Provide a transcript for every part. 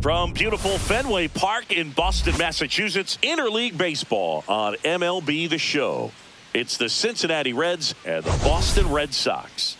From beautiful Fenway Park in Boston, Massachusetts, interleague baseball on MLB The Show. It's the Cincinnati Reds and the Boston Red Sox.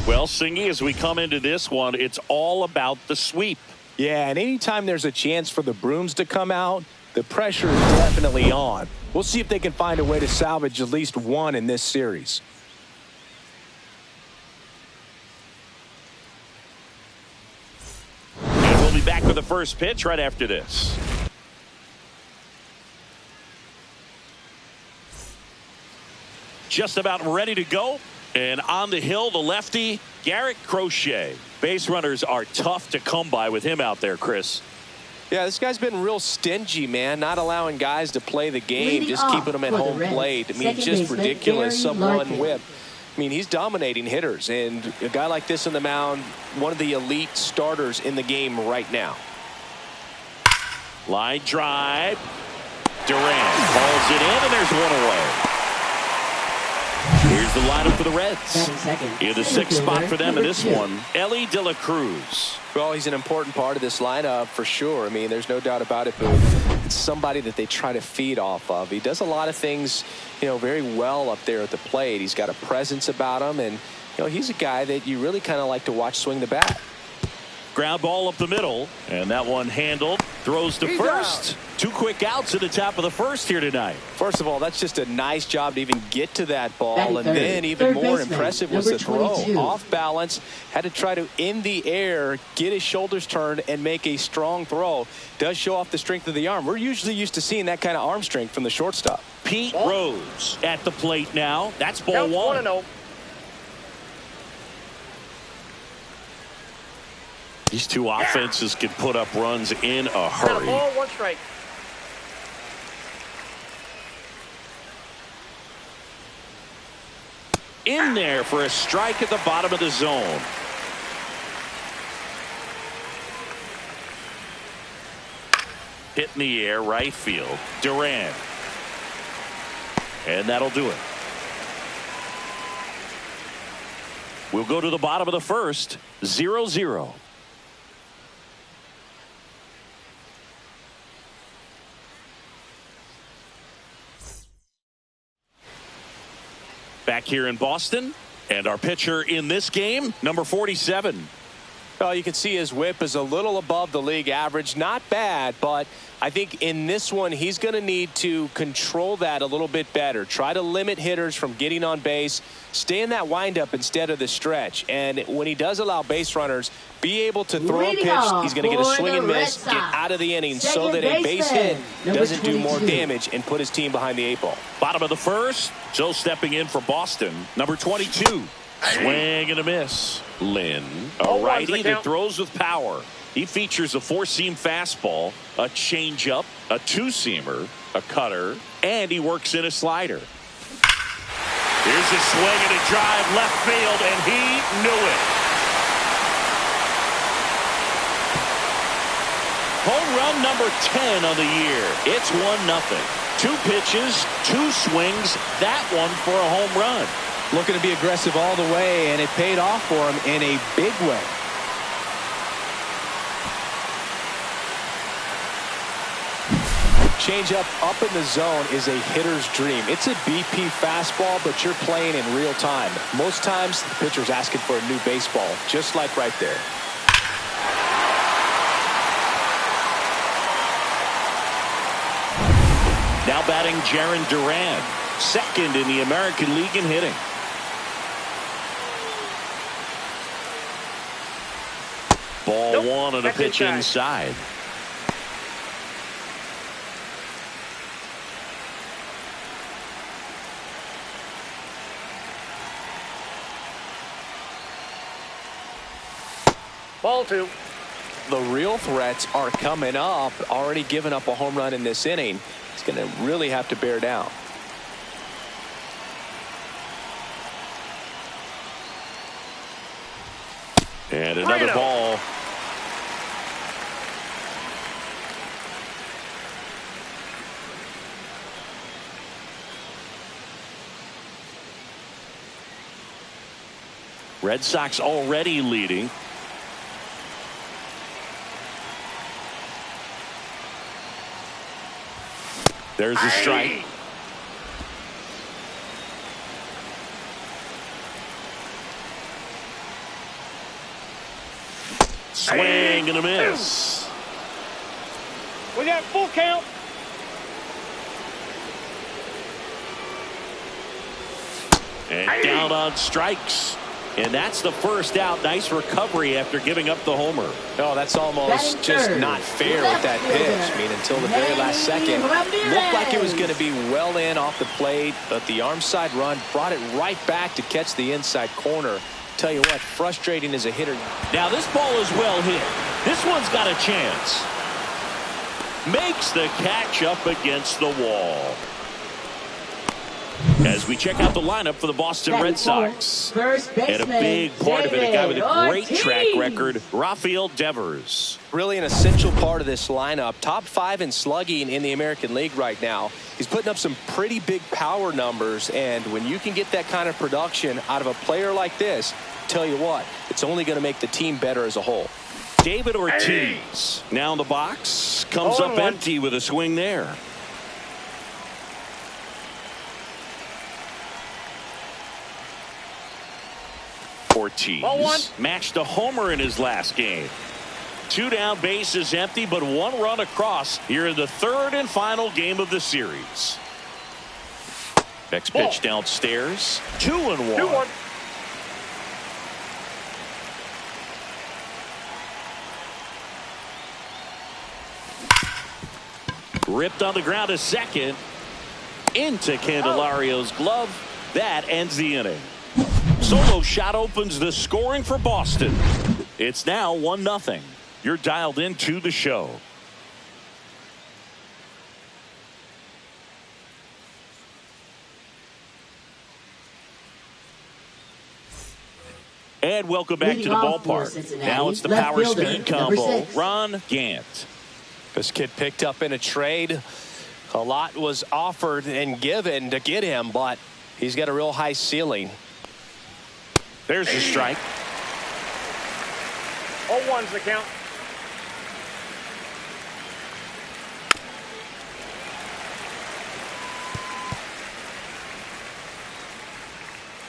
Well, Singy, as we come into this one, it's all about the sweep. Yeah, and anytime there's a chance for the brooms to come out, the pressure is definitely on. We'll see if they can find a way to salvage at least one in this series. And we'll be back with the first pitch right after this. Just about ready to go. And on the hill, the lefty, Garrett Crochet. Base runners are tough to come by with him out there, Chris. Yeah, this guy's been real stingy, man, not allowing guys to play the game, just keeping them at home plate. I mean, just ridiculous, sub-1 whip. I mean, he's dominating hitters, and a guy like this on the mound, one of the elite starters in the game right now. Line drive. Durant calls it in, and there's one away. Here's the lineup for the Reds. In the sixth spot for them in this one, Elly De La Cruz. Well, he's an important part of this lineup for sure. I mean, there's no doubt about it, but it's somebody that they try to feed off of. He does a lot of things, you know, very well up there at the plate. He's got a presence about him, and, you know, he's a guy that you really kind of like to watch swing the bat. Ground ball up the middle, and that one handled. Throws to first. 2 quick outs at the top of the first here tonight. First of all, that's just a nice job to even get to that ball, and then even more impressive was the throw. Off balance, had to try to, in the air, get his shoulders turned and make a strong throw. Does show off the strength of the arm. We're usually used to seeing that kind of arm strength from the shortstop. Pete Rose at the plate now. That's ball one. 1-0. These two offenses can put up runs in a hurry. Ball, 1 strike. In there for a strike at the bottom of the zone. Hit in the air, right field. Durant. And that'll do it. We'll go to the bottom of the first. 0-0. Back here in Boston, and our pitcher in this game, number 47. Well, you can see his whip is a little above the league average. Not bad, but I think in this one, he's going to need to control that a little bit better. Try to limit hitters from getting on base. Stay in that windup instead of the stretch. And when he does allow base runners, be able to throw a pitch. He's going to get a swing and miss, get out of the inning so that a base hit doesn't do more damage and put his team behind the 8 ball. Bottom of the first. So stepping in for Boston, number 22. Swing and a miss. Lynn, a righty that throws with power. He features a 4-seam fastball, a changeup, a 2-seamer, a cutter, and he works in a slider. Here's a swing and a drive left field, and he knew it. Home run number 10 on the year. It's 1-0. 2 pitches, 2 swings, that one for a home run. Looking to be aggressive all the way, and it paid off for him in a big way. changeup up in the zone is a hitter's dream. It's a BP fastball, but you're playing in real time. Most times, the pitcher's asking for a new baseball, just like right there. Now batting Jarren Duran, second in the American League in hitting. Ball one on a pitch inside. Ball two. The real threats are coming up. Already given up a home run in this inning. He's going to really have to bear down. And another ball. Red Sox already leading. There's a strike. Swing and a miss. We got full count. And down on strikes. And that's the first out. Nice recovery after giving up the homer. Oh, that's almost just not fair with that pitch. I mean, until the very last second, looked like it was going to be well in off the plate, but the arm side run brought it right back to catch the inside corner. Tell you what, frustrating as a hitter. Now this ball is well hit. This one's got a chance. Makes the catch up against the wall. As we check out the lineup for the Boston Red Sox. And a big part of it, a guy with a great track record, Rafael Devers. Really an essential part of this lineup. Top 5 in slugging in the American League right now. He's putting up some pretty big power numbers, and when you can get that kind of production out of a player like this, tell you what, it's only going to make the team better as a whole. David Ortiz now in the box, comes up empty with a swing there. Ortiz matched a homer in his last game. 2 down, bases empty, but 1 run across here in the 3rd and final game of the series. Next pitch downstairs. 2-1. 2-1. Ripped on the ground to second. Into Candelario's glove. That ends the inning. Solo shot opens the scoring for Boston. It's now 1-0. You're dialed into the show. And welcome back to the ballpark. Now it's the power speed combo. Ron Gant. This kid picked up in a trade. A lot was offered and given to get him, but he's got a real high ceiling. There's the strike. 0-1's the count.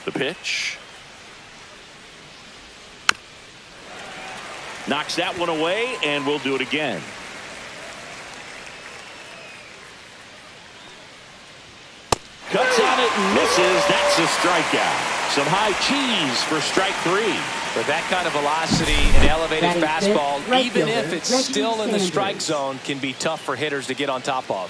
The pitch. Knocks that one away, and we'll do it again. Cuts on it and misses. That's a strikeout. Some high cheese for strike 3. With that kind of velocity and elevated fastball, even if it's still in the strike zone, can be tough for hitters to get on top of.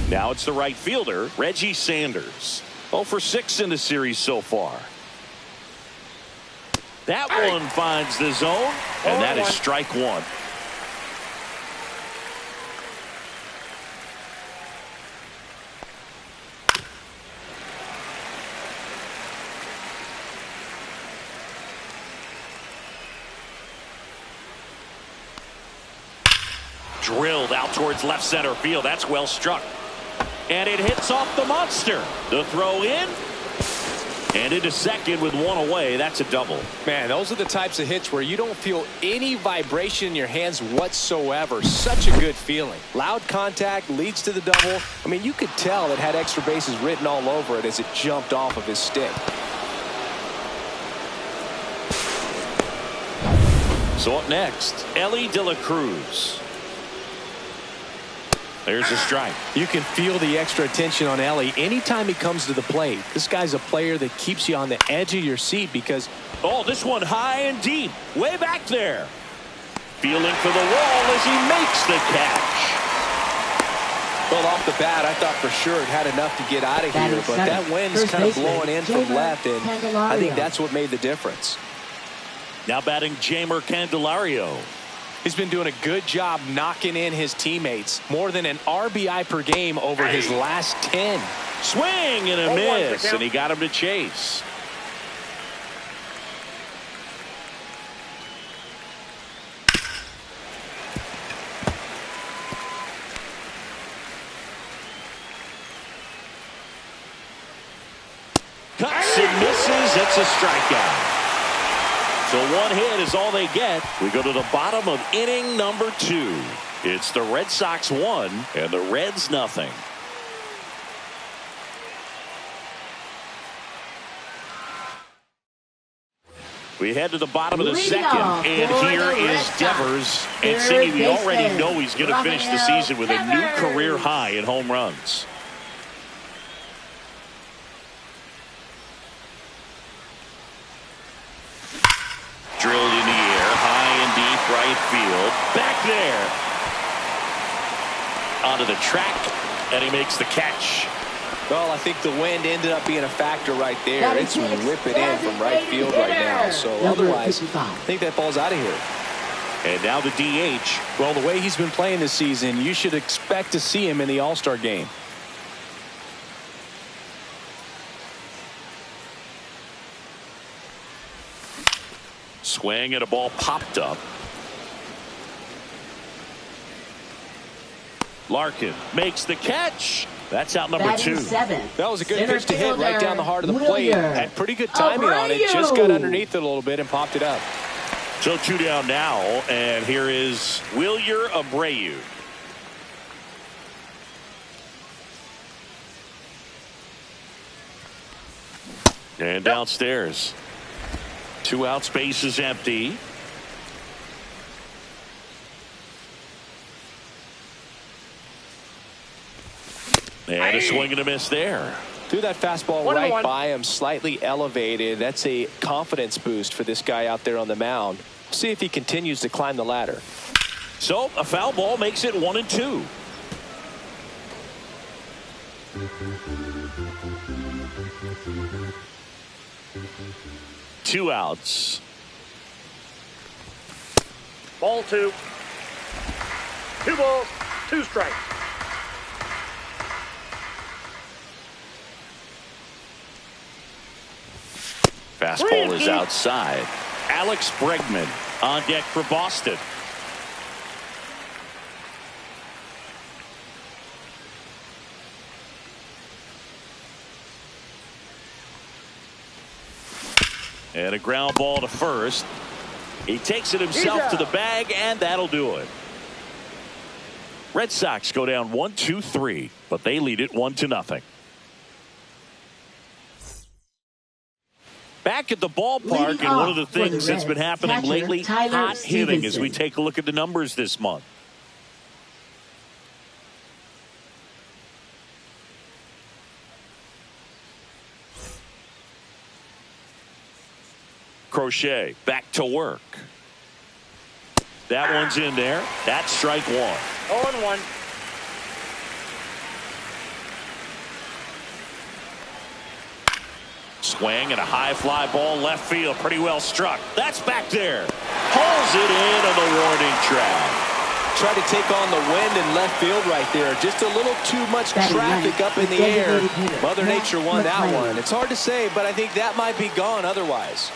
Now it's the right fielder, Reggie Sanders. 0 for 6 in the series so far. That one finds the zone, and that is strike 1. Drilled out towards left center field. That's well struck. And it hits off the monster. The throw in. And into second with one away. That's a double. Man, those are the types of hits where you don't feel any vibration in your hands whatsoever. Such a good feeling. Loud contact leads to the double. I mean, you could tell it had extra bases written all over it as it jumped off of his stick. So up next, Ellie De La Cruz. There's a strike. You can feel the extra attention on Ellie anytime he comes to the plate. This guy's a player that keeps you on the edge of your seat because... Oh, this one high and deep. Way back there. Feeling for the wall as he makes the catch. Well, off the bat, I thought for sure it had enough to get out of here, but that wind's kind of blowing in from left, and I think that's what made the difference. Now batting Jeimer Candelario. He's been doing a good job knocking in his teammates. More than an RBI per game over his last 10. Swing and a miss, and he got him to chase. Cuts and misses. It's a strikeout. So one hit is all they get. We go to the bottom of inning number 2. It's the Red Sox 1 and the Reds nothing. We head to the bottom of the second, and here is Devers. And Siggy, we already know he's going to finish the season with a new career high in home runs. Drilled in the air, high and deep right field. Back there. Onto the track, and he makes the catch. Well, I think the wind ended up being a factor right there. It's whipping in from right field right now. So otherwise, I think that ball's out of here. And now the DH. Well, the way he's been playing this season, you should expect to see him in the All-Star game. Swing and a ball popped up. Larkin makes the catch. That's out number 2. That was a good pitch to hit right down the heart of the plate. Had pretty good timing on it. Just got underneath it a little bit and popped it up. So 2 down now, and here is Wilyer Abreu. And downstairs. 2 outs, base is empty. And a swing and a miss there. Threw that fastball right by him, slightly elevated. That's a confidence boost for this guy out there on the mound. See if he continues to climb the ladder. So a foul ball makes it 1-2. Two outs. Ball 2. 2 balls, 2 strikes. Fastball is outside. Alex Bregman on deck for Boston. And a ground ball to first. He takes it himself to the bag, and that'll do it. Red Sox go down 1-2-3, but they lead it 1-0. Back at the ballpark, and one of the things that's been happening lately, hot hitting as we take a look at the numbers this month. Crochet back to work. That one's in there. That's strike 1. 0-1. Swing and a high fly ball left field. Pretty well struck. That's back there. Pulls it in on the warning track. Tried to take on the wind in left field right there. Just a little too much traffic up in the air. Mother Nature won that one. It's hard to say, but I think that might be gone otherwise.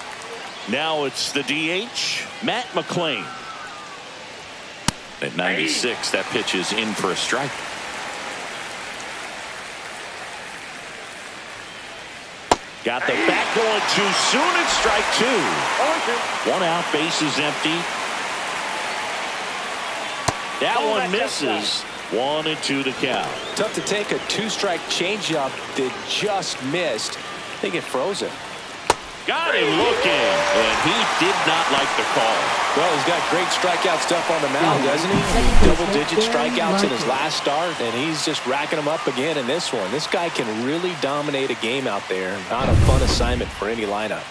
Now it's the DH, Matt McClain. At 96, that pitch is in for a strike. Got the bat going too soon, and strike two. 0-2. One out, bases empty. That one misses. 1-2 to count. Tough to take a two-strike changeup that just missed. I think it froze him. Got him looking, and he did not like the call. Well, he's got great strikeout stuff on the mound, doesn't he? Double-digit strikeouts in his last start, and he's just racking them up again in this one. This guy can really dominate a game out there. Not a fun assignment for any lineup.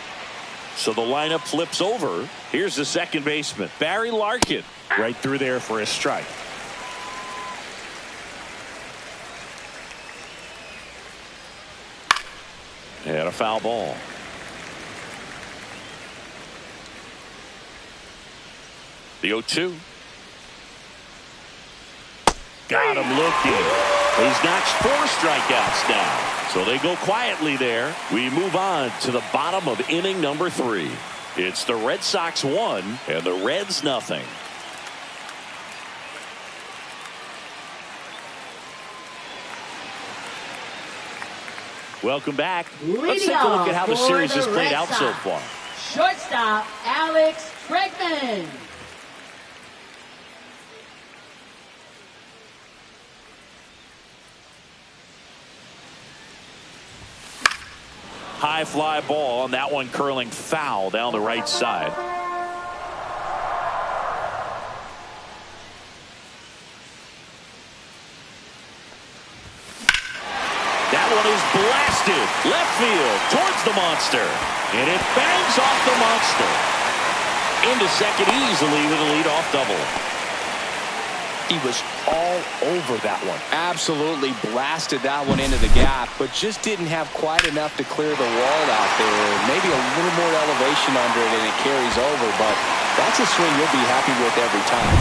So the lineup flips over. Here's the second baseman, Barry Larkin, right through there for a strike. And a foul ball. The 0-2. Got him looking. He's notched 4 strikeouts now. So they go quietly there. We move on to the bottom of inning number 3. It's the Red Sox 1 and the Reds nothing. Welcome back. Let's take a look at how the series has played out so far. Shortstop, Alex Bregman. High fly ball, and that one curling foul down the right side. That one is blasted left field towards the monster, and it bangs off the monster into second easily with a leadoff double. He was all over that one. Absolutely blasted that one into the gap, but just didn't have quite enough to clear the wall out there. Maybe a little more elevation under it and it carries over, but that's a swing you'll be happy with every time.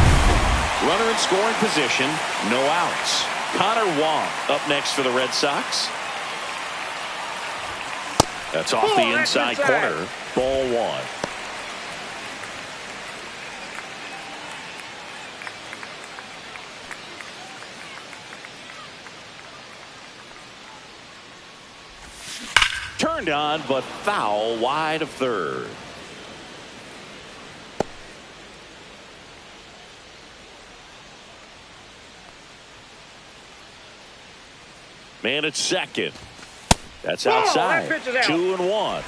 Runner in scoring position, no outs. Connor Wong up next for the Red Sox. That's off the inside corner. Ball 1. Turned on, but foul wide of third. Man at second. That's outside. That pitch is out. 2-1.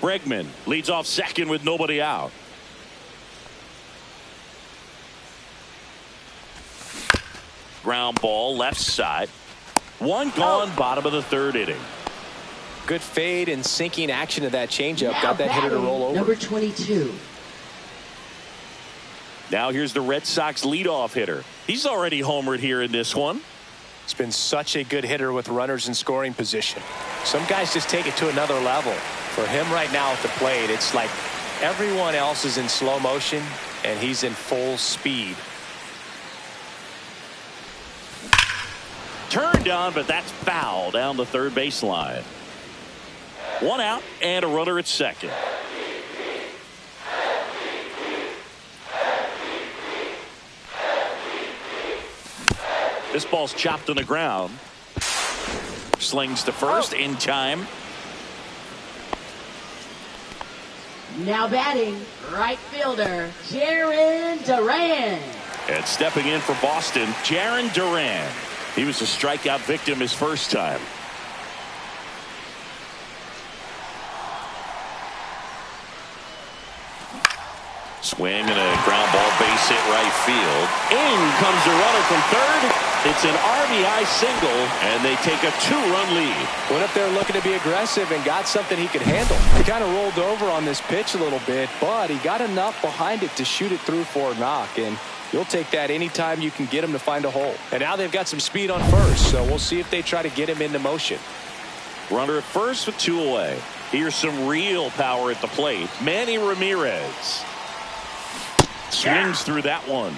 Bregman leads off second with nobody out. Ground ball left side. One gone, bottom of the third inning. Good fade and sinking action of that changeup. Now Got that hitter to roll over. Number 22. Now here's the Red Sox leadoff hitter. He's already homered here in this one. He's been such a good hitter with runners in scoring position. Some guys just take it to another level. For him right now at the plate, it's like everyone else is in slow motion and he's in full speed. Turned on, but that's foul down the third baseline. One out and a runner at second. This ball's chopped on the ground. Slings to first in time. Now batting, right fielder, Jaron Duran. And stepping in for Boston, Jaron Duran. He was a strikeout victim his first time. Swing and a ground ball, base hit right field. In comes the runner from third. It's an RBI single, and they take a 2-run lead. Went up there looking to be aggressive and got something he could handle. He kind of rolled over on this pitch a little bit, but he got enough behind it to shoot it through for a knock, and you'll take that anytime you can get him to find a hole. And now they've got some speed on first, so we'll see if they try to get him into motion. Runner at first with 2 away. Here's some real power at the plate. Manny Ramirez swings through that one.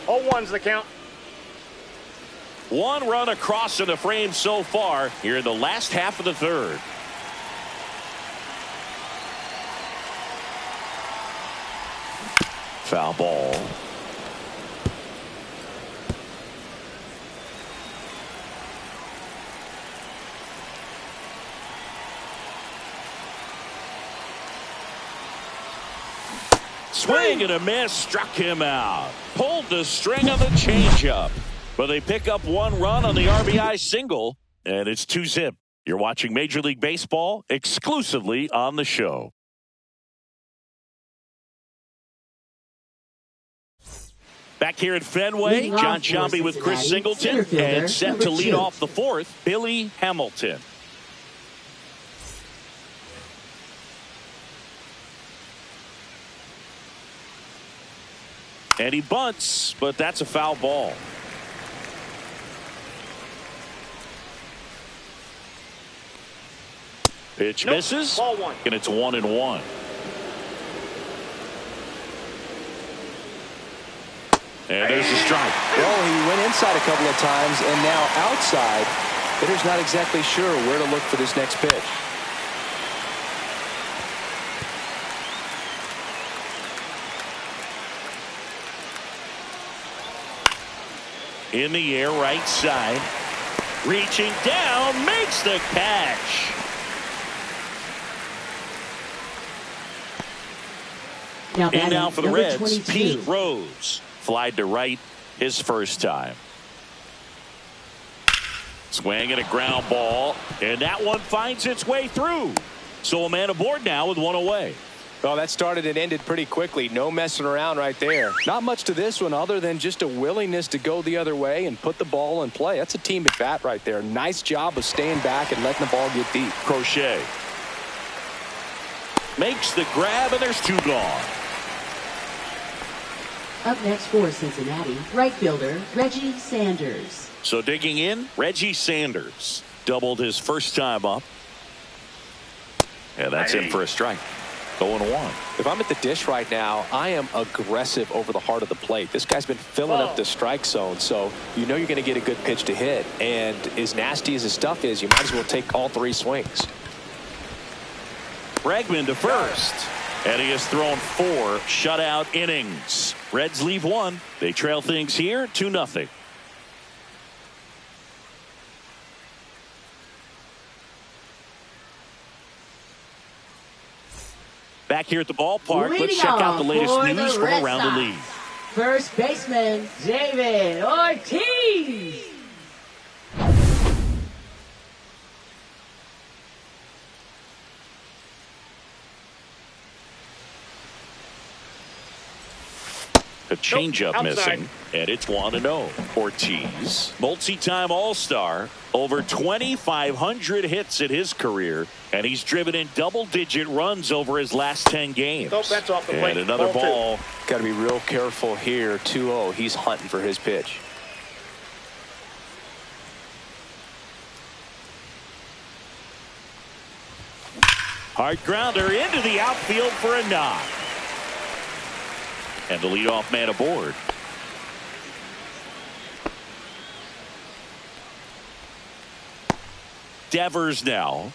0-1's the count. 1 run across in the frame so far here in the last half of the third. Foul ball. Swing and a miss, struck him out. Pulled the string on the changeup. But they pick up one run on the RBI single, and it's 2-zip. You're watching Major League Baseball exclusively on the show. Back here at Fenway, John Sciambi with Chris Singleton, and set to lead off the fourth, Billy Hamilton. And he bunts, but that's a foul ball. Pitch misses, ball one. and it's 1-1. And there's the strike. Well, he went inside a couple of times, and now outside. Hitter's not exactly sure where to look for this next pitch. In the air, right side. Reaching down, makes the catch. And now for the Reds, 22. Pete Rose. Flied to right his first time. Swing and a ground ball, and that one finds its way through. So a man aboard now with one away. Well, that started and ended pretty quickly. No messing around right there. Not much to this one other than just a willingness to go the other way and put the ball in play. That's a team at bat right there. Nice job of staying back and letting the ball get deep. Crochet makes the grab, and there's two gone. Up next for Cincinnati, right fielder Reggie Sanders. So digging in, Reggie Sanders doubled his first time up. And that's in for a strike. 0-1. If I'm at the dish right now, I am aggressive over the heart of the plate. This guy's been filling up the strike zone, so you know you're going to get a good pitch to hit. And as nasty as his stuff is, you might as well take all three swings. Bregman to first. And he has thrown 4 shutout innings. Reds leave one. They trail things here 2-0. Back here at the ballpark, let's check out the latest news from around the league. First baseman David Ortiz. A changeup missing, and it's 1-0. Ortiz, multi-time All-Star, over 2,500 hits in his career, and he's driven in double-digit runs over his last 10 games. Nope, that's off the plate. And another ball. Got to be real careful here. 2-0. He's hunting for his pitch. Hard grounder into the outfield for a knock. And the leadoff man aboard. Devers now.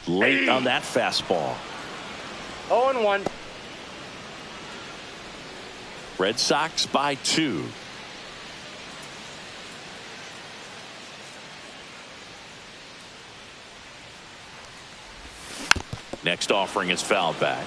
Late on that fastball. 0-1. Red Sox by 2. Next offering is fouled back.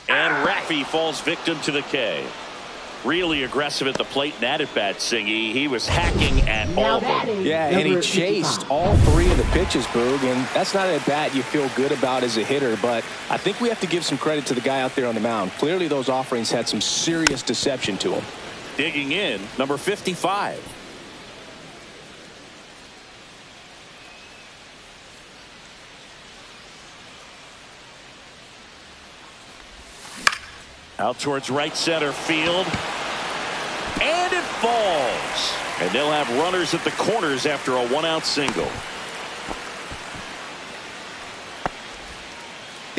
And Raffy falls victim to the K. Really aggressive at the plate and at bat, Singy. He was hacking at all of them. Yeah, and he chased all 3 of the pitches, Boog, and that's not a bat you feel good about as a hitter, but I think we have to give some credit to the guy out there on the mound. Clearly those offerings had some serious deception to him. Digging in, number 55. Out towards right center field. And it falls. And they'll have runners at the corners after a 1-out single.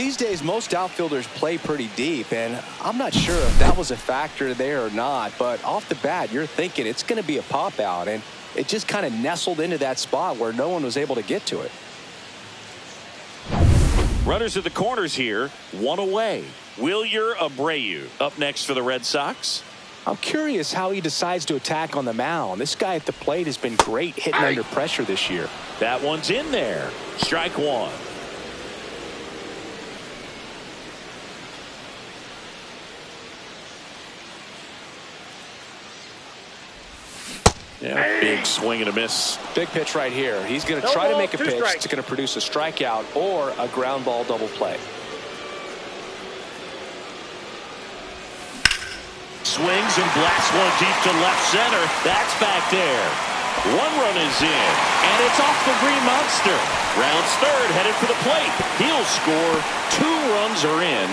these days, most outfielders play pretty deep, and I'm not sure if that was a factor there or not, but off the bat, you're thinking it's going to be a pop out, and it just kind of nestled into that spot where no one was able to get to it. Runners at the corners here, one away. Wilyer Abreu up next for the Red Sox. I'm curious how he decides to attack on the mound. This guy at the plate has been great hitting under pressure this year. That one's in there. Strike one. Yeah, big swing and a miss. Big pitch right here. He's going to try to make a pitch that's going to produce a strikeout or a ground ball double play. Swings and blasts one deep to left center. That's back there. One run is in, and it's off the Green Monster. Rounds third, headed for the plate. He'll score. 2 runs are in.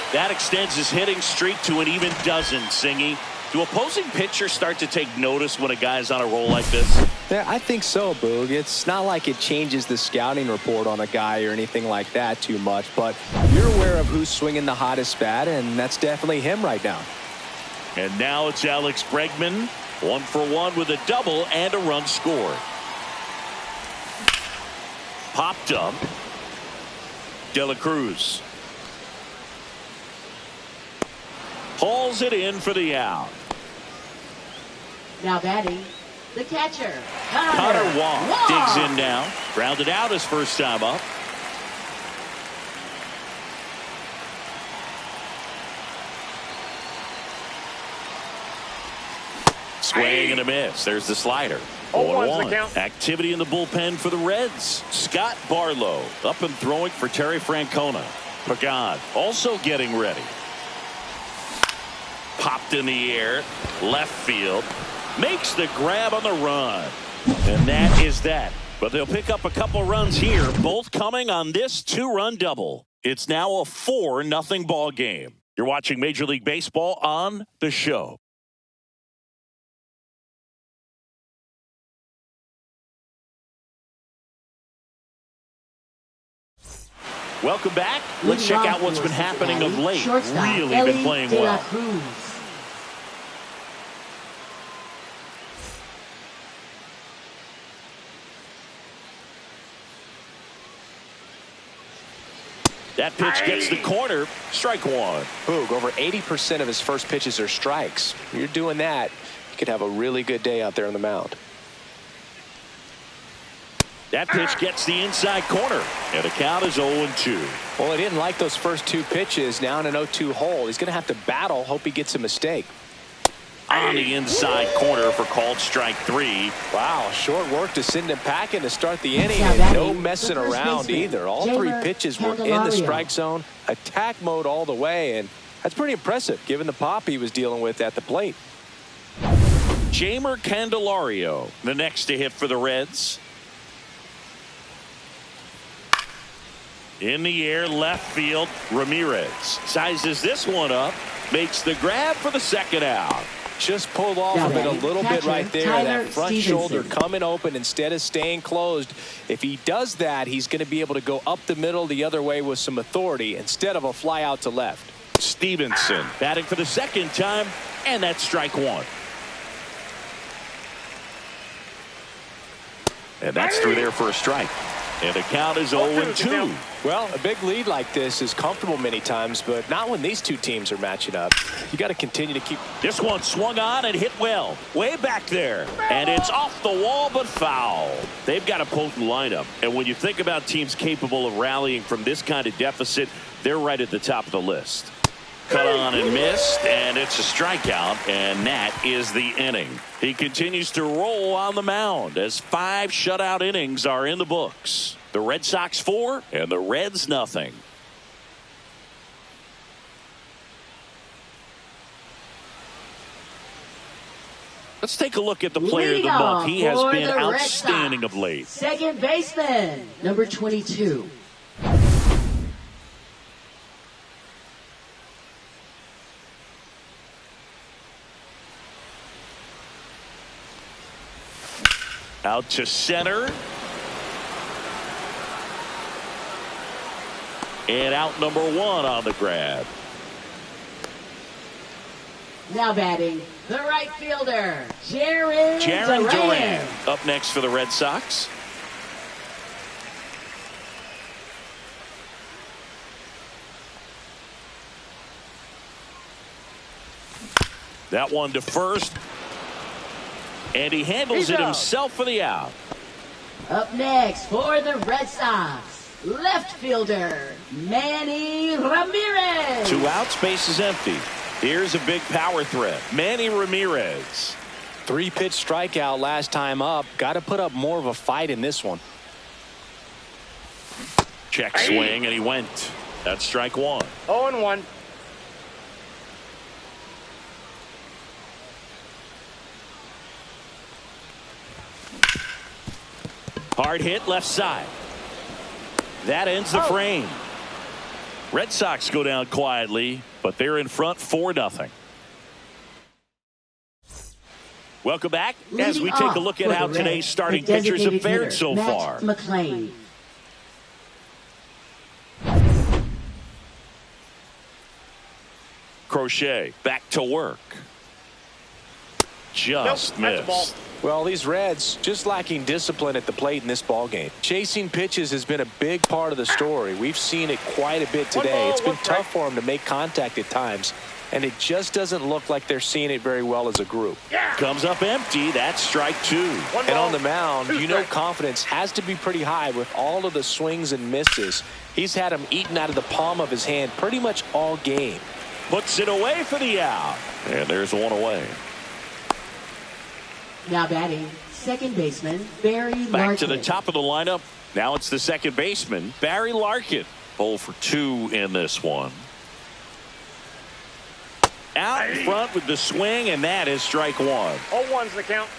That extends his hitting streak to an even dozen, Singy. Do opposing pitchers start to take notice when a guy's on a roll like this? Yeah, I think so, Boog. It's not like it changes the scouting report on a guy or anything like that too much, but you're aware of who's swinging the hottest bat, and that's definitely him right now. And now it's Alex Bregman, 1 for 1 with a double and a run scored. Popped up. De La Cruz hauls it in for the out. Now batting, the catcher, Connor Wong digs in now. Grounded out his first time up. Swing and a miss. There's the slider. 0-1. Activity in the bullpen for the Reds. Scott Barlow up and throwing for Terry Francona. Pagan also getting ready. Popped in the air. Left field. Makes the grab on the run. And that is that. But they'll pick up a couple runs here, both coming on this 2-run double. It's now a 4-0 ball game. You're watching Major League Baseball on The Show. Welcome back. Let's check out what's been happening of late. Really been playing well. That pitch gets the corner. Strike one. Boog, over 80% of his first pitches are strikes. If you're doing that, you could have a really good day out there on the mound. That pitch gets the inside corner, and the count is 0-2. Well, he didn't like those first 2 pitches. Now in an 0-2 hole, he's going to have to battle. Hope he gets a mistake. On the inside corner for called strike 3. Wow, short work to send him packing to start the inning, and no messing around either. All 3 pitches were in the strike zone, attack mode all the way, and that's pretty impressive given the pop he was dealing with at the plate. Jeimer Candelario, the next to hit for the Reds. In the air, left field, Ramirez sizes this one up, makes the grab for the second out. Just pulled off of it a little bit right there. That front shoulder coming open instead of staying closed. If he does that, he's going to be able to go up the middle the other way with some authority instead of a fly out to left. Stevenson batting for the second time, and that's strike 1. And that's through there for a strike. And the count is 0-2. Well, a big lead like this is comfortable many times, but not when these 2 teams are matching up. You got to continue to keep. This one swung on and hit well. Way back there. And it's off the wall, but foul. They've got a potent lineup. And when you think about teams capable of rallying from this kind of deficit, they're right at the top of the list. Cut on and missed, and it's a strikeout, and that is the inning. He continues to roll on the mound as 5 shutout innings are in the books. The Red Sox 4 and the Reds nothing. Let's take a look at the player of the month. He has been outstanding of late. Second baseman, number 22. Out to center. And out number 1 on the grab. Now batting, the right fielder, Jarren Duran. Up next for the Red Sox. That one to first. And he handles it himself for the out. Up next for the Red Sox, left fielder, Manny Ramirez. 2 outs, base is empty. Here's a big power threat, Manny Ramirez. 3-pitch strikeout last time up. Got to put up more of a fight in this one. Check swing, and he went. That's strike 1. 0-1. Hard hit left side. That ends the frame. Red Sox go down quietly, but they're in front 4-0. Welcome back as we take a look at how today's starting pitchers have fared so far. McClain. Crochet back to work. Just missed. Well, these Reds just lacking discipline at the plate in this ballgame. Chasing pitches has been a big part of the story. We've seen it quite a bit today. It's been tough for them to make contact at times, and it just doesn't look like they're seeing it very well as a group. Comes up empty. That's strike 2. And on the mound, you know confidence has to be pretty high with all of the swings and misses. He's had them eaten out of the palm of his hand pretty much all game. Puts it away for the out. And there's 1 away. Now batting, second baseman, Barry Larkin. Back to the top of the lineup. Now it's the second baseman, Barry Larkin. 0 for 2 in this one. Out in front with the swing, and that is strike 1. 0-1's the count.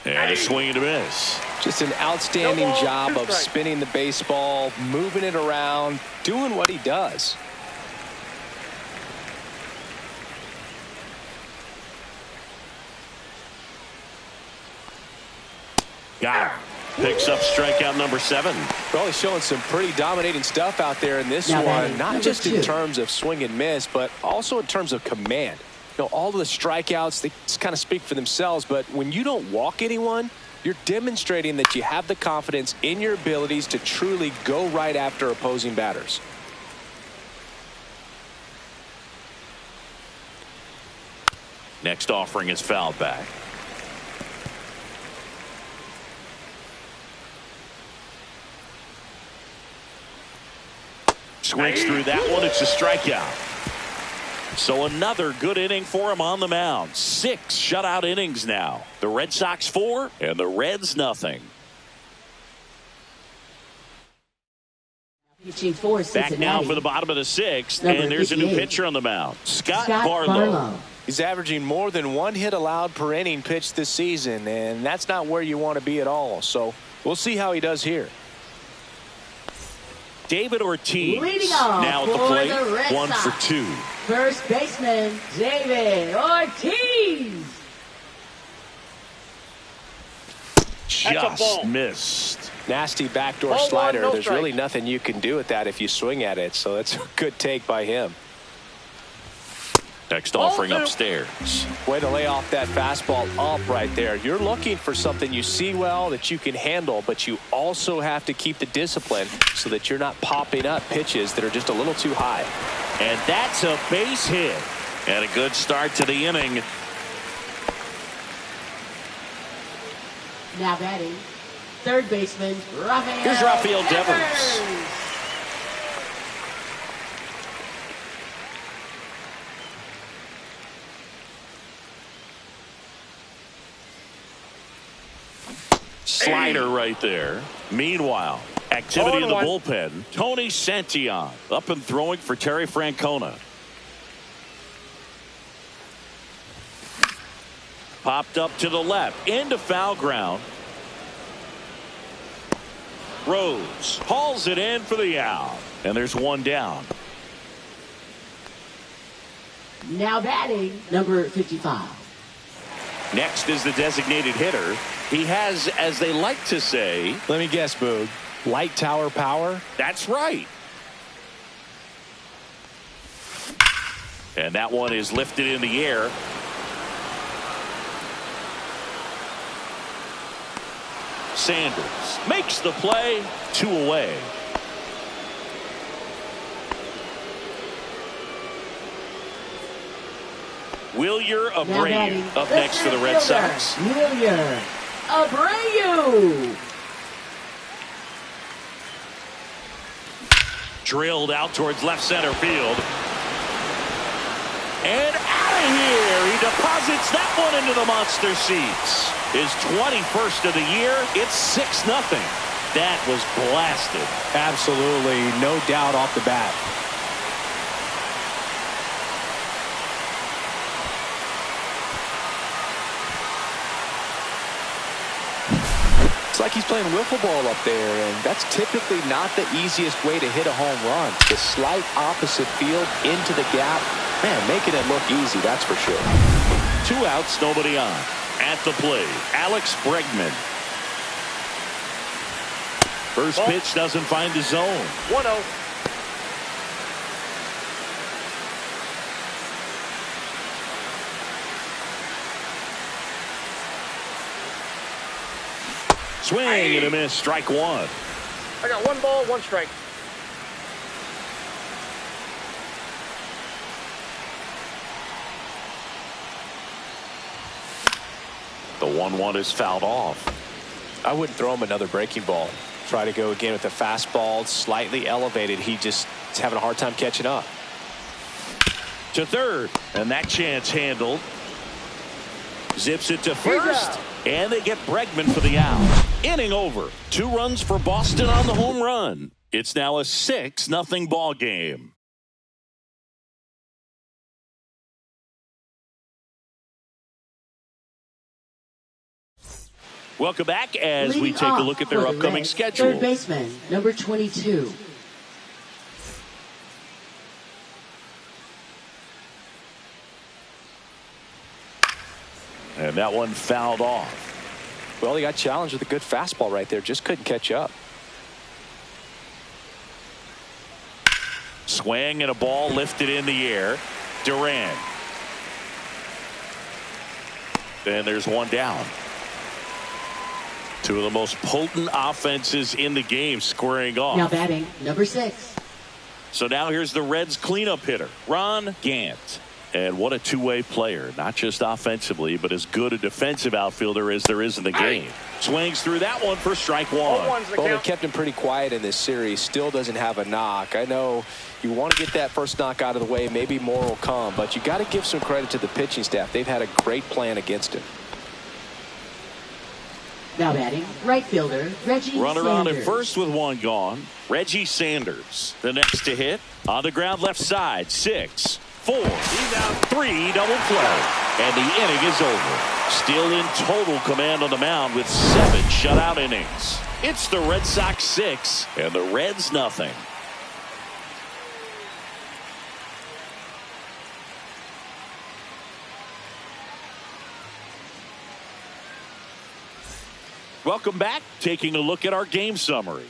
And a swing and a miss. Just an outstanding job of spinning the baseball, moving it around, doing what he does. Got him. Picks up strikeout number 7. Well, he's showing some pretty dominating stuff out there in this one, not just in terms of swing and miss, but also in terms of command. You know, all of the strikeouts, they just kind of speak for themselves, but when you don't walk anyone, you're demonstrating that you have the confidence in your abilities to truly go right after opposing batters. Next offering is fouled back. Swings through that one. It's a strikeout. So another good inning for him on the mound. 6 shutout innings now. The Red Sox 4 and the Reds nothing. Back now for the bottom of the 6th, and there's a new pitcher on the mound, Scott Barlow. He's averaging more than 1 hit allowed per inning pitched this season, and that's not where you want to be at all. So we'll see how he does here. David Ortiz now at the plate, 1 for 2. First baseman, David Ortiz. Just missed. Nasty backdoor slider. There's really nothing you can do with that if you swing at it, so that's a good take by him. Next offering upstairs. Way to lay off that fastball up right there. You're looking for something you see well that you can handle, but you also have to keep the discipline so that you're not popping up pitches that are just a little too high. And that's a base hit. And a good start to the inning. Now batting, third baseman, Rafael. Here's Rafael Devers. Slider right there. Meanwhile, activity in the bullpen. Tony Santillan up and throwing for Terry Francona. Popped up to the left into foul ground. Rose hauls it in for the out, and there's 1 down. Now batting, number 55. Next is the designated hitter. He has, as they like to say, let me guess, Boog, Light tower power. That's right. And that one is lifted in the air. Sanders makes the play. 2 away. Wilyer Abreu up next for the Red Sox. Wilyer Abreu. Drilled out towards left center field. And out of here. He deposits that one into the monster seats. His 21st of the year. It's 6-0. That was blasted. Absolutely. No doubt off the bat. It's like he's playing wiffle ball up there, and that's typically not the easiest way to hit a home run. The slight opposite field into the gap. Man, making it look easy, that's for sure. 2 outs, nobody on. At the plate, Alex Bregman. First pitch doesn't find the zone. 1-0. Swing and a miss. Strike 1. I got 1 ball, 1 strike. The 1-1 is fouled off. I wouldn't throw him another breaking ball. Try to go again with the fastball, slightly elevated. He just is having a hard time catching up. To third, and that chance handled. Zips it to first, and they get Bregman for the out. Inning over. 2 runs for Boston on the home run. It's now a 6-0 ball game. Welcome back as we take a look at their upcoming schedule. Third baseman, number 22. And that one fouled off. Well, he got challenged with a good fastball right there. Just couldn't catch up. Swing and a ball lifted in the air. Duran. And there's one down. 2 of the most potent offenses in the game squaring off. Now batting, number 6. So now here's the Reds cleanup hitter, Ron Gant. And what a two-way player, not just offensively, but as good a defensive outfielder as there is in the game. Swings through that one for strike 1. Well, they kept him pretty quiet in this series. Still doesn't have a knock. I know you want to get that first knock out of the way. Maybe more will come, but you got to give some credit to the pitching staff. They've had a great plan against him. Now batting, right fielder, Reggie Runner Sanders. on at first with 1 gone. Reggie Sanders, the next to hit. On the ground left side, 6, 4, 3 double play. And the inning is over. Still in total command on the mound with 7 shutout innings. It's the Red Sox 6 and the Reds nothing. Welcome back. Taking a look at our game summary.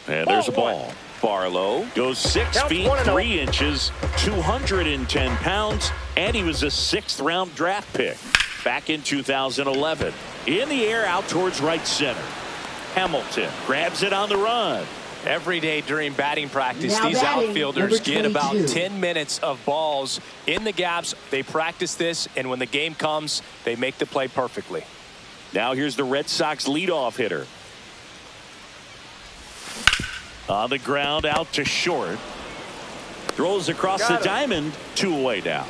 And there's a ball. Barlow goes 6 feet 3 inches, 210 pounds, and he was a 6th round draft pick back in 2011. In the air out towards right center. Hamilton grabs it on the run. Every day during batting practice, Now these batting, outfielders get number about 22. 10 minutes of balls in the gaps. They practice this, and when the game comes, they make the play perfectly. Now here's the Red Sox leadoff hitter. On the ground out to short. Throws across the diamond. 2 away now.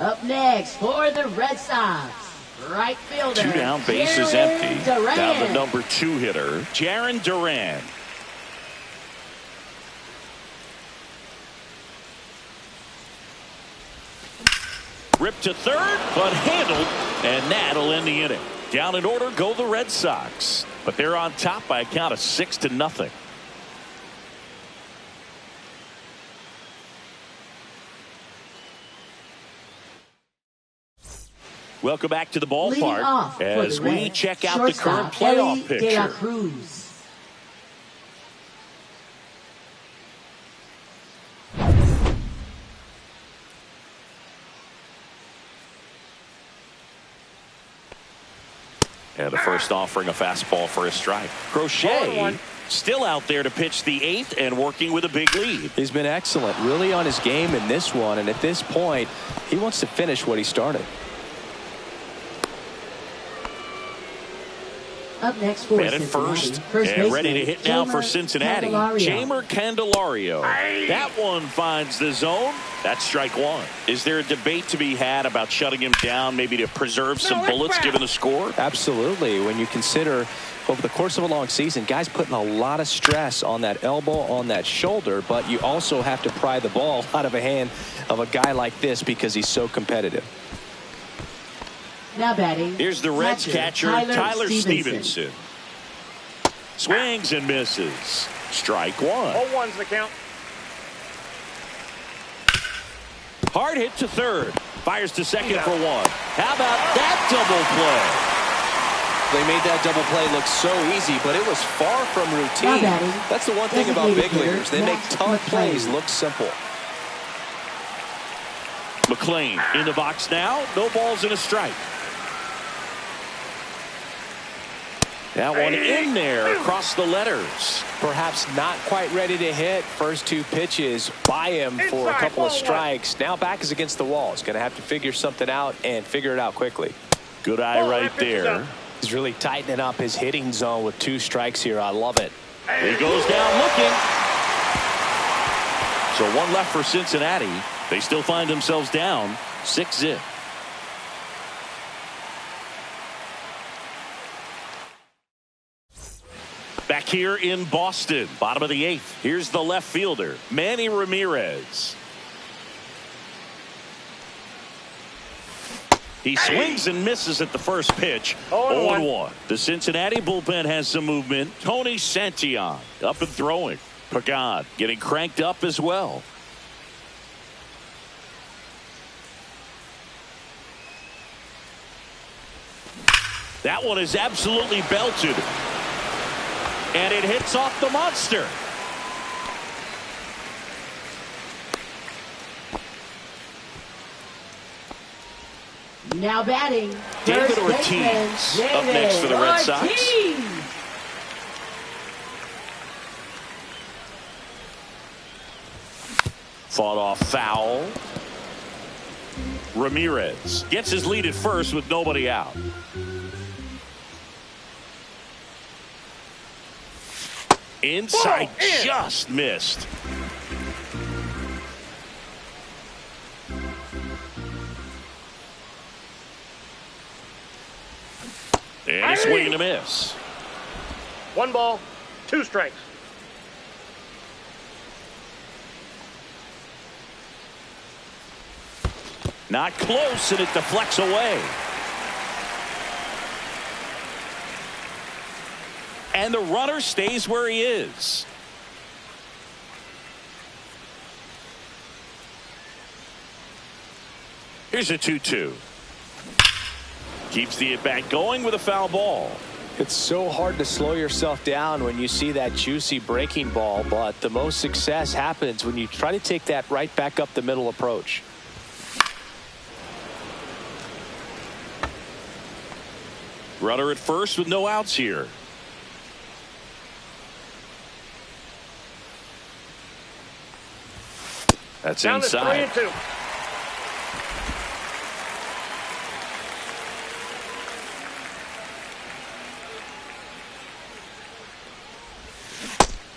Up next for the Red Sox, right fielder. 2 down, base is empty. Duran. Down the number 2 hitter, Jarren Duran. Ripped to third, but handled, and that'll end the inning. Down in order go the Red Sox. but they're on top by a count of 6-0. Welcome back to the ballpark as we check out the current playoff picture. And the first offering a fastball for a strike. Crochet still out there to pitch the 8th and working with a big lead. He's been excellent, really on his game in this one, and at this point he wants to finish what he started. Up next for Man at first and ready to hit now for Cincinnati. Jeimer Candelario. That one finds the zone. That's strike one. Is there a debate to be had about shutting him down, maybe to preserve some bullets given the score? Absolutely. When you consider over the course of a long season, guys putting a lot of stress on that elbow, on that shoulder, but you also have to pry the ball out of a hand of a guy like this because he's so competitive. Now batting. Here's the Reds catcher, Tyler Stevenson. Swings and misses. Strike one. 0-1's the count. Hard hit to third. Fires to second for one. How about that double play? They made that double play look so easy, but it was far from routine. That's the one thing about big leaguers. They make tough plays look simple. McClain in the box now. No balls and a strike. That one in there across the letters. Perhaps not quite ready to hit. First two pitches by him for a couple of strikes. Now back is against the wall. He's going to have to figure something out and figure it out quickly. Good eye right there. He's really tightening up his hitting zone with 2 strikes here. I love it. He goes down looking. So one left for Cincinnati. They still find themselves down 6-0. Back here in Boston, bottom of the 8th. Here's the left fielder, Manny Ramirez. He swings and misses at the first pitch. 0-1. The Cincinnati bullpen has some movement. Tony Santillan up and throwing. Pagan getting cranked up as well. That one is absolutely belted. And it hits off the monster. Now batting, David Ortiz up next for the Red Sox. Fought off foul. Ramirez gets his lead at first with nobody out. Inside, just missed. And a swing and a miss. 1 ball, 2 strikes. Not close, and it deflects away. And the runner stays where he is. Here's a 2-2. Keeps the at-bat going with a foul ball. It's so hard to slow yourself down when you see that juicy breaking ball, but the most success happens when you try to take that right back up the middle approach. Runner at first with no outs here. That's down inside. To 3-2.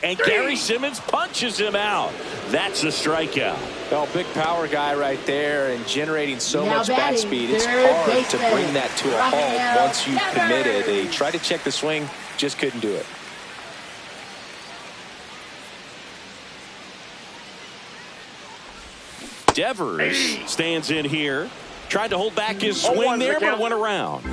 And Gary Simmons punches him out. That's a strikeout. Oh, big power guy right there and generating so much bat speed. It's hard to bring that to a halt once you've committed. They tried to check the swing, just couldn't do it. Devers stands in here. Tried to hold back his swing there, but went around.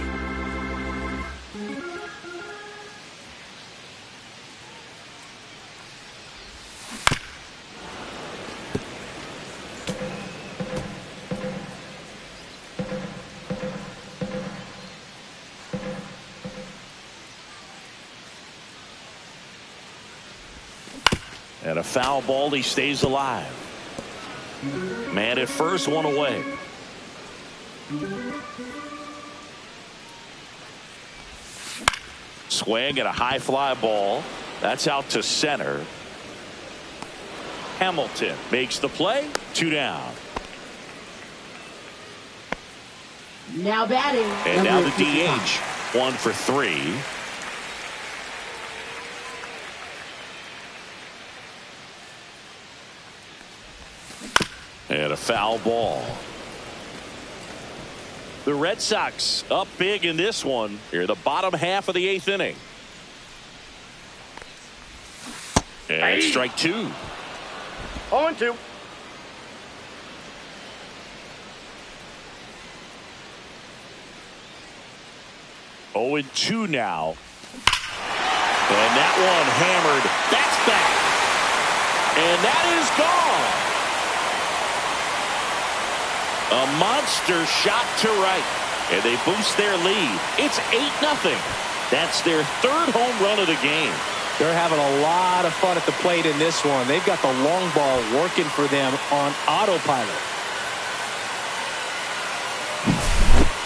And a foul ball, he stays alive. Man at first, one away. Swing and a high fly ball. That's out to center. Hamilton makes the play. 2 down. Now batting. And now the DH. 1 for 3. And a foul ball. The Red Sox up big in this one. Here, the bottom half of the 8th inning. And strike 2. 0-2. Oh, and 2 now. And that one hammered. That's back. And that is gone. A monster shot to right. And they boost their lead. It's 8-0. That's their 3rd home run of the game. They're having a lot of fun at the plate in this one. They've got the long ball working for them on autopilot.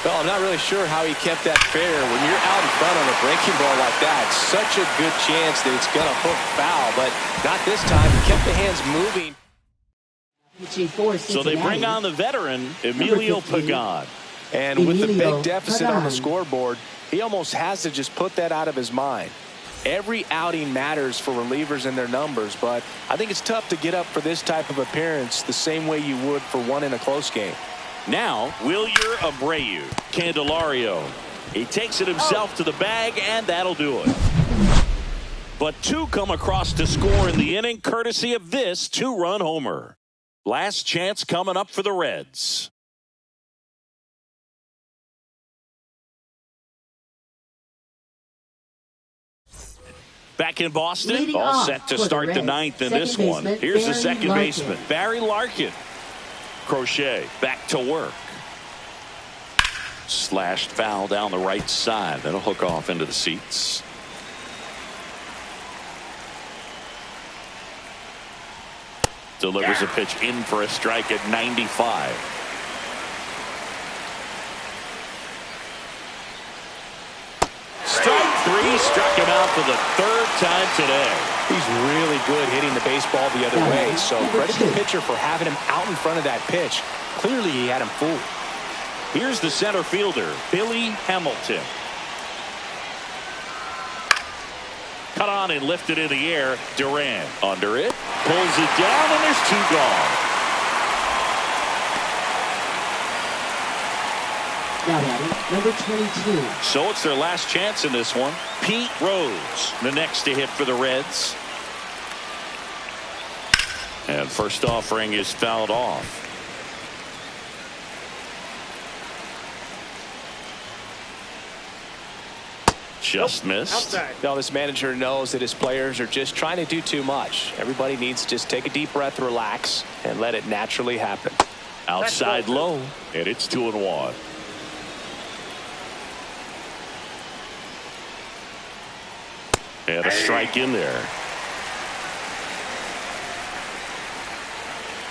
Well, I'm not really sure how he kept that fair. When you're out in front on a breaking ball like that, such a good chance that it's going to hook foul, but not this time. He kept the hands moving. So they bring on the veteran, Emilio Pagan. And with the big deficit on the scoreboard, he almost has to just put that out of his mind. Every outing matters for relievers and their numbers, but I think it's tough to get up for this type of appearance the same way you would for one in a close game. Now, Wilyer Abreu, Candelario. He takes it himself to the bag, and that'll do it. But 2 come across to score in the inning, courtesy of this 2-run homer. Last chance coming up for the Reds. Back in Boston, all set to start the 9th in this one. Here's the second baseman, Barry Larkin. Crochet back to work. Slashed foul down the right side. That'll hook off into the seats. Delivers a pitch in for a strike at 95. Strike 3, struck him out for the 3rd time today. He's really good hitting the baseball the other way, so credit the pitcher for having him out in front of that pitch. Clearly he had him fooled. Here's the center fielder, Billy Hamilton. Cut on and lifted in the air. Duran under it, pulls it down, and there's 2 gone. Now batting, number 22. So it's their last chance in this one. Pete Rose, the next to hit for the Reds. And first offering is fouled off. Just missed. Outside. Now this manager knows that his players are just trying to do too much. Everybody needs to just take a deep breath, relax, and let it naturally happen. Outside low, and it's 2-1. And a strike in there.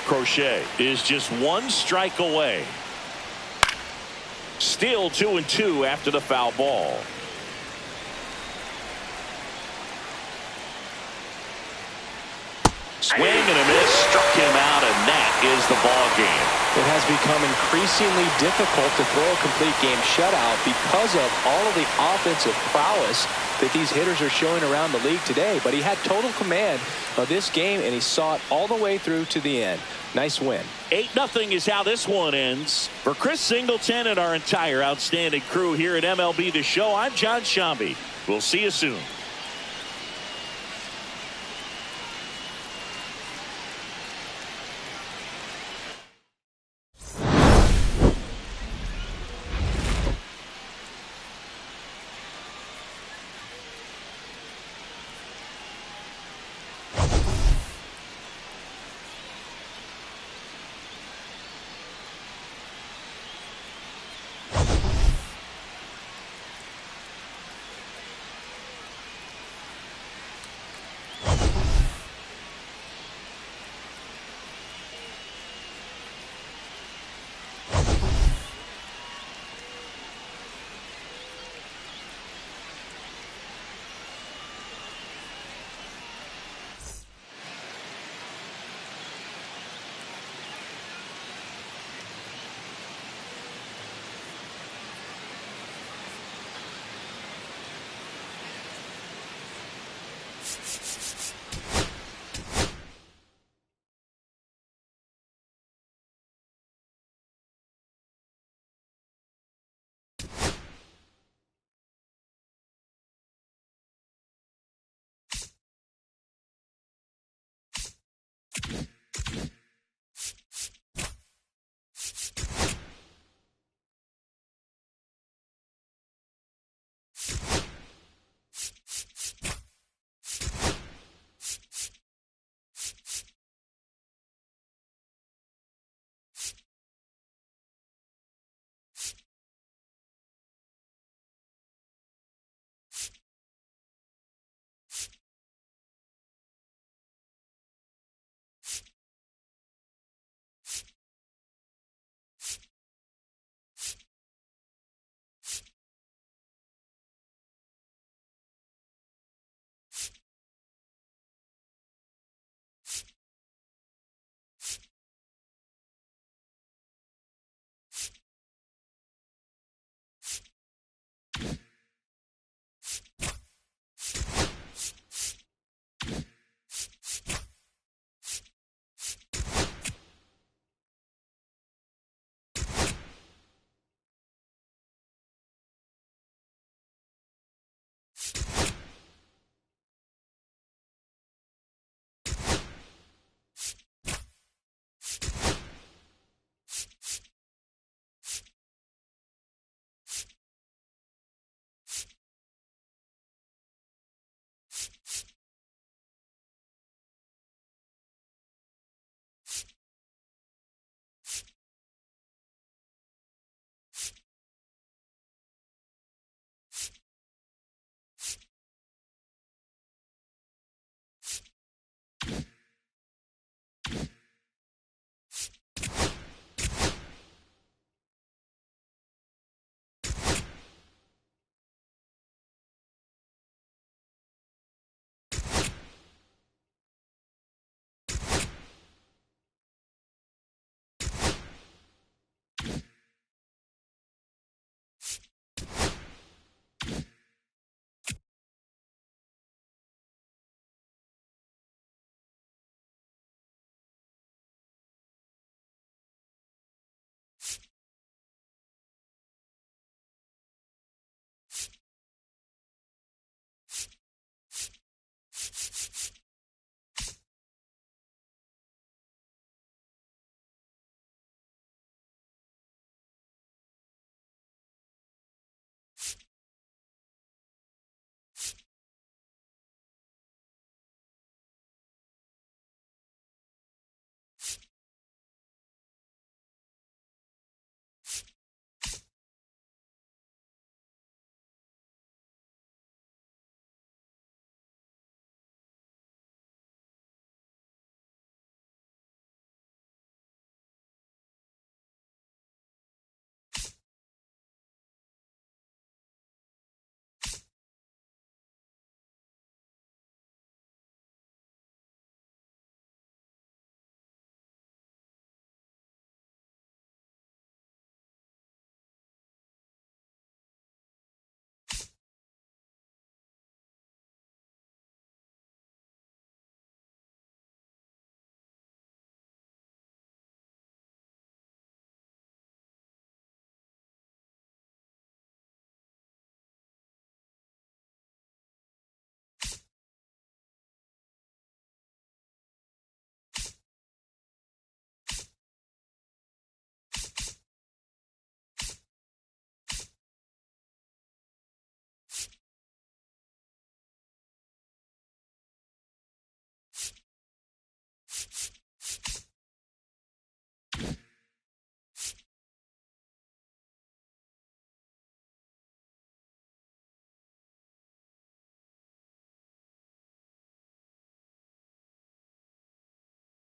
Crochet is just 1 strike away. Still 2-2 after the foul ball. Swing and a miss, struck him out, and that is the ball game. It has become increasingly difficult to throw a complete game shutout because of all of the offensive prowess that these hitters are showing around the league today. But he had total command of this game, and he saw it all the way through to the end. Nice win. 8-0 is how this one ends. For Chris Singleton and our entire outstanding crew here at MLB The Show, I'm John Shambi. We'll see you soon.